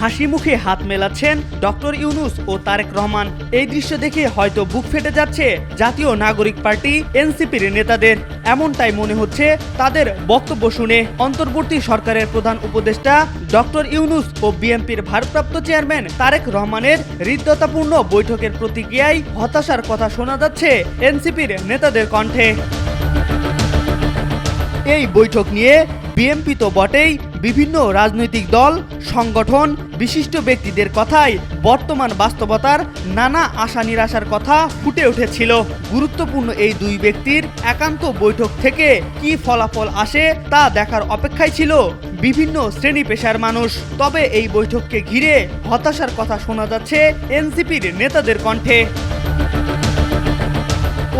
হাসি মুখে হাত মেলাচ্ছেন ডক্টর ইউনূস ও তারেক রহমান। এই দৃশ্য দেখে হয়তো বুক ফেটে যাচ্ছে জাতীয় নাগরিক পার্টি এনসিপির নেতাদের। এমনটাই মনে হচ্ছে তাদের বক্তব্য শুনে। অন্তর্বর্তী সরকারের প্রধান উপদেষ্টা ডক্টর ইউনূস ও বিএনপির ভারপ্রাপ্ত চেয়ারম্যান তারেক রহমানের হৃদ্যতাপূর্ণ বৈঠকের প্রতিক্রিয়ায় হতাশার কথা শোনা যাচ্ছে এনসিপির নেতাদের কণ্ঠে। এই বৈঠক নিয়ে বিএনপি তো বটেই, বিভিন্ন রাজনৈতিক দল, সংগঠন, বিশিষ্ট ব্যক্তিদের কথায় বর্তমান বাস্তবতার নানা আশা নিরাশার কথা ফুটে উঠেছিল। গুরুত্বপূর্ণ এই দুই ব্যক্তির একান্ত বৈঠক থেকে কি ফলাফল আসে তা দেখার অপেক্ষায় ছিল বিভিন্ন শ্রেণী পেশার মানুষ। তবে এই বৈঠককে ঘিরে হতাশার কথা শোনা যাচ্ছে এনসিপির নেতাদের কণ্ঠে।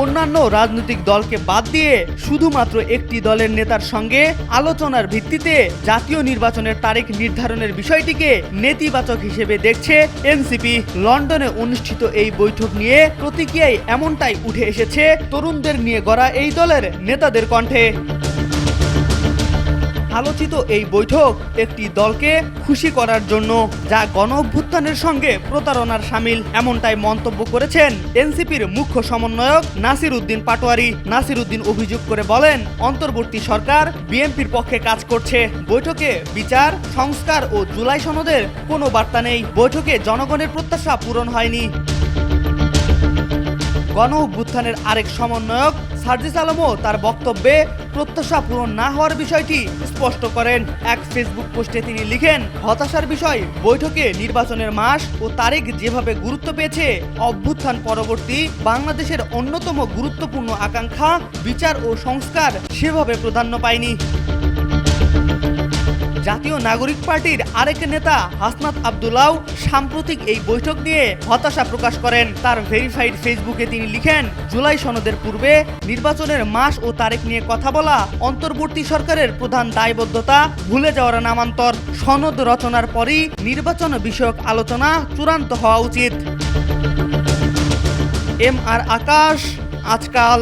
অন্যান্য রাজনৈতিক দলকে বাদ দিয়ে শুধুমাত্র একটি দলের নেতার সঙ্গে আলোচনার ভিত্তিতে জাতীয় নির্বাচনের তারিখ নির্ধারণের বিষয়টিকে নেতিবাচক হিসেবে দেখছে এনসিপি। লন্ডনে অনুষ্ঠিত এই বৈঠক নিয়ে প্রতিক্রিয়ায় এমনটাই উঠে এসেছে তরুণদের নিয়ে গড়া এই দলের নেতাদের কণ্ঠে। আলোচিত এই বৈঠক একটি দলকে খুশি করার জন্য, যা গণ অভ্যুত্থানের সঙ্গে প্রতারণার শামিল, এমনটাই মন্তব্য করেছেন এনসিপির মুখ্য সমন্বয়ক নাসির উদ্দিন পাটোয়ারি। নাসির উদ্দিন অভিযোগ করে বলেন, অন্তর্বর্তী সরকার বিএনপির পক্ষে কাজ করছে। বৈঠকে বিচার, সংস্কার ও জুলাই সনদের কোনো বার্তা নেই। বৈঠকে জনগণের প্রত্যাশা পূরণ হয়নি। গণ অভ্যুত্থানের আরেক সমন্বয়ক সার্জিস আলমও তার বক্তব্যে প্রত্যাশা পূরণ না হওয়ার বিষয়টি স্পষ্ট করেন। এক ফেসবুক পোস্টে তিনি লিখেন, হতাশার বিষয়, বৈঠকে নির্বাচনের মাস ও তারিখ যেভাবে গুরুত্ব পেয়েছে, অভ্যুত্থান পরবর্তী বাংলাদেশের অন্যতম গুরুত্বপূর্ণ আকাঙ্ক্ষা বিচার ও সংস্কার সেভাবে প্রাধান্য পায়নি। জাতীয় নাগরিক পার্টির আরেক নেতা হাসনাত আব্দুল্লাহ সাম্প্রতিক এই বৈঠক নিয়ে হতাশা প্রকাশ করেন। তার ভেরিফাইড ফেসবুকে তিনি লিখেন, জুলাই সনদের পূর্বে নির্বাচনের মাস ও তারিখ নিয়ে কথা বলা অন্তর্বর্তী সরকারের প্রধান দায়বদ্ধতা ভুলে যাওয়ার নামান্তর। সনদ রচনার পরই নির্বাচন বিষয়ক আলোচনা চূড়ান্ত হওয়া উচিত। এম আর আকাশ, আজকাল।